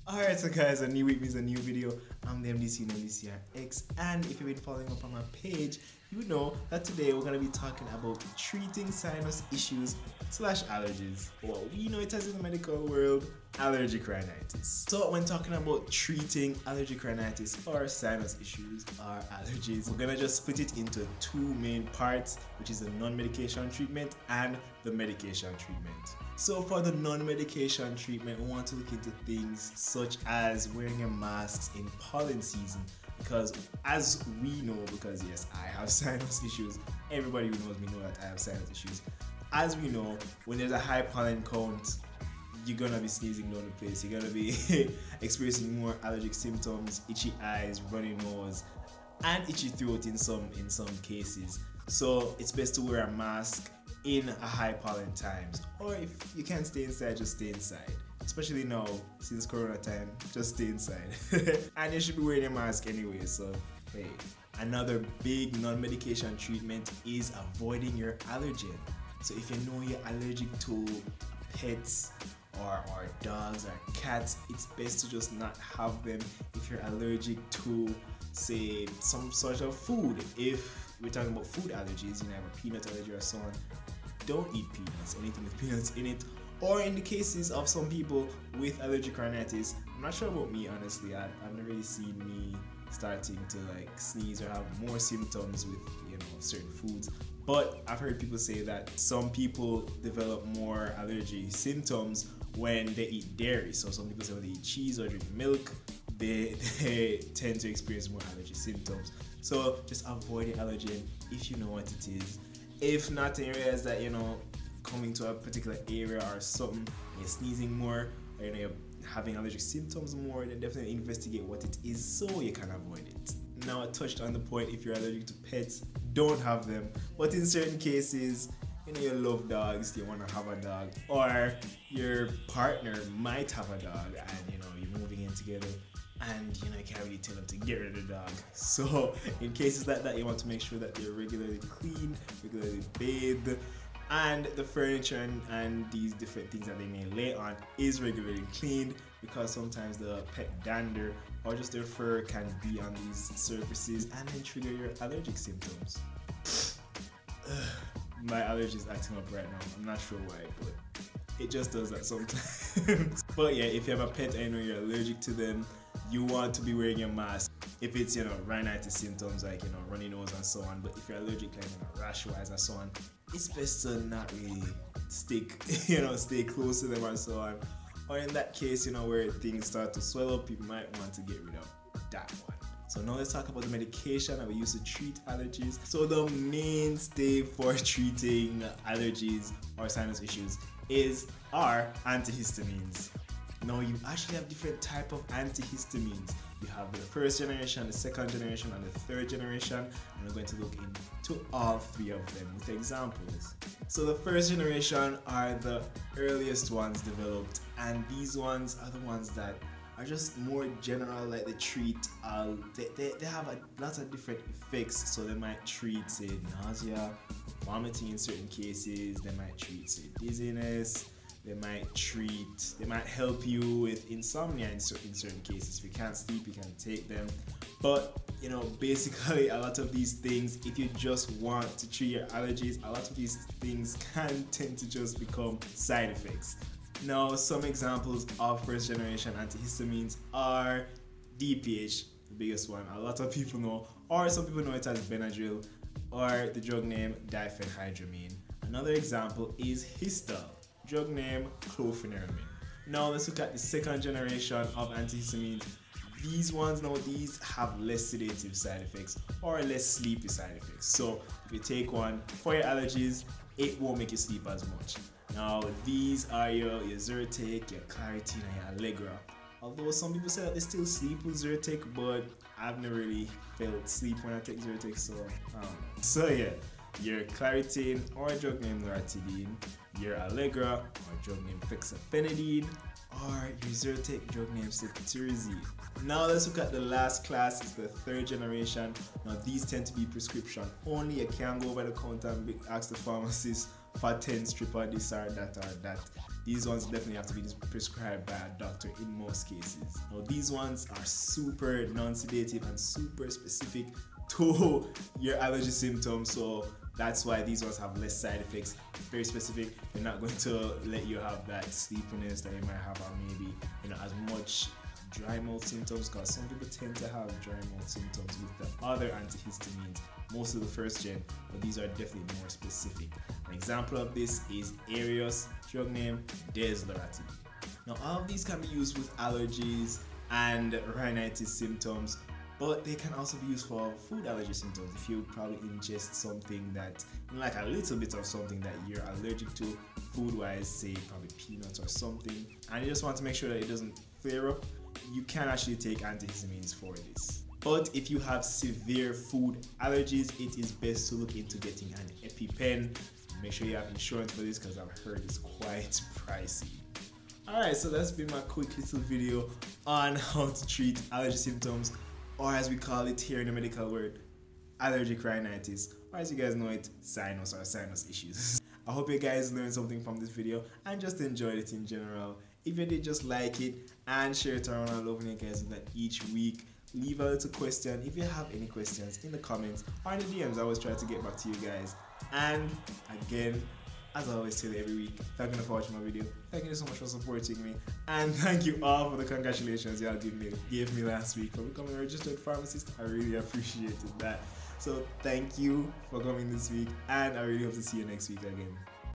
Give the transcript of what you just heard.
Alright, so guys, a new week means a new video. I'm the MDC MDCRX, and if you've been following up on my page, you know that today we're going to be talking about treating sinus issues / allergies, or we know it as in the medical world, allergic rhinitis. So when talking about treating allergic rhinitis or sinus issues or allergies, we're going to just split it into two main parts, which is the non-medication treatment and the medication treatment. So for the non-medication treatment, we want to look into things such as wearing a mask in pollen season, because as we know, because yes, I have sinus issues, everybody who knows me know that I have sinus issues. As we know, when there's a high pollen count, you're gonna be sneezing down the place, you're gonna be experiencing more allergic symptoms, itchy eyes, runny nose, and itchy throat in some cases. So it's best to wear a mask in a high pollen times, or if you can't stay inside, just stay inside. Especially now, since Corona time, just stay inside. And you should be wearing a mask anyway, so hey. Another big non-medication treatment is avoiding your allergen. So if you know you're allergic to pets or dogs or cats, it's best to just not have them. If you're allergic to, say, some sort of food, if we're talking about food allergies, you know, have a peanut allergy or so on, don't eat peanuts, anything with peanuts in it. Or in the cases of some people with allergic rhinitis, I'm not sure about me honestly, I've never really seen me starting to like sneeze or have more symptoms with, you know, certain foods. But I've heard people say that some people develop more allergy symptoms when they eat dairy. So some people say when they eat cheese or drink milk, they tend to experience more allergy symptoms. So just avoid the allergen if you know what it is. If not in areas that, you know, coming to a particular area or something, you're sneezing more, or, you know, you're having allergic symptoms more, then definitely investigate what it is so you can avoid it. Now I touched on the point, if you're allergic to pets, don't have them. But in certain cases, you know, you love dogs, you want to have a dog, or your partner might have a dog and, you know, you're moving in together and, you know, you can't really tell them to get rid of the dog. So in cases like that, you want to make sure that they're regularly clean, regularly bathed, and the furniture and these different things that they may lay on is regularly cleaned, because sometimes the pet dander or just their fur can be on these surfaces and then trigger your allergic symptoms. My allergy is acting up right now. I'm not sure why, but it just does that sometimes. But yeah, if you have a pet and you know you're allergic to them, you want to be wearing your mask. If it's, you know, rhinitis symptoms like, you know, runny nose and so on, but if you're allergic, like, you know, rash wise and so on, it's best to not really stick, you know, stay close to them and so on. Or in that case, you know, where things start to swell up, you might want to get rid of that one. So now let's talk about the medication that we use to treat allergies. So the mainstay for treating allergies or sinus issues is our antihistamines. Now you actually have different type of antihistamines. You have the first generation, the second generation, and the third generation, and we're going to look into all three of them with examples. So the first generation are the earliest ones developed, and these ones are the ones that are just more general, like they treat, they have a lot of different effects. So they might treat, say, nausea, vomiting in certain cases, they might treat, say, dizziness, they might help you with insomnia in certain cases. If you can't sleep, you can take them. But, you know, basically a lot of these things, if you just want to treat your allergies, a lot of these things can tend to just become side effects. Now, some examples of first generation antihistamines are DPH, the biggest one, a lot of people know, or some people know it as Benadryl, or the drug name diphenhydramine. Another example is Histal, drug name chlorpheniramine. Now let's look at the second generation of antihistamines. These ones now, these have less sedative side effects or less sleepy side effects. So if you take one for your allergies, it won't make you sleep as much. Now these are your Zyrtec, your Claritin, and your Allegra. Although some people say that they still sleep with Zyrtec, but I've never really felt sleep when I take Zyrtec, so I don't know. So yeah, your Claritin or drug name Loratadine, your Allegra or drug name Fexofenadine, or your Zyrtec drug name Cetirizine. Now let's look at the last class, it's the third generation. Now these tend to be prescription only. You can't go over the counter and ask the pharmacist for 10 strip or this or that. These ones definitely have to be prescribed by a doctor in most cases. Now these ones are super non-sedative and super specific to your allergy symptoms, so that's why these ones have less side effects. Very specific. They're not going to let you have that sleepiness that you might have, or maybe as much dry mouth symptoms, because some people tend to have dry mouth symptoms with the other antihistamines, most of the first gen, but these are definitely more specific. An example of this is Arios, drug name Desloratadine. Now all of these can be used with allergies and rhinitis symptoms, but they can also be used for food allergy symptoms. If you probably ingest something that, like a little bit of something that you're allergic to food wise, say probably peanuts or something, and you just want to make sure that it doesn't flare up, you can actually take antihistamines for this. But if you have severe food allergies, it is best to look into getting an EpiPen. Make sure you have insurance for this, because I've heard it's quite pricey. Alright, so that's been my quick little video on how to treat allergy symptoms, or as we call it here in the medical word, allergic rhinitis, or as you guys know it, sinus or sinus issues. I hope you guys learned something from this video and just enjoyed it in general. If you did, just like it and share it around. I love when you guys do that each week. Leave a little question if you have any questions in the comments or in the DMs. I always try to get back to you guys. And again, as I always tell you every week, thank you for watching my video. Thank you so much for supporting me. And thank you all for the congratulations y'all gave me last week for becoming a registered pharmacist. I really appreciated that. So thank you for coming this week, and I really hope to see you next week again.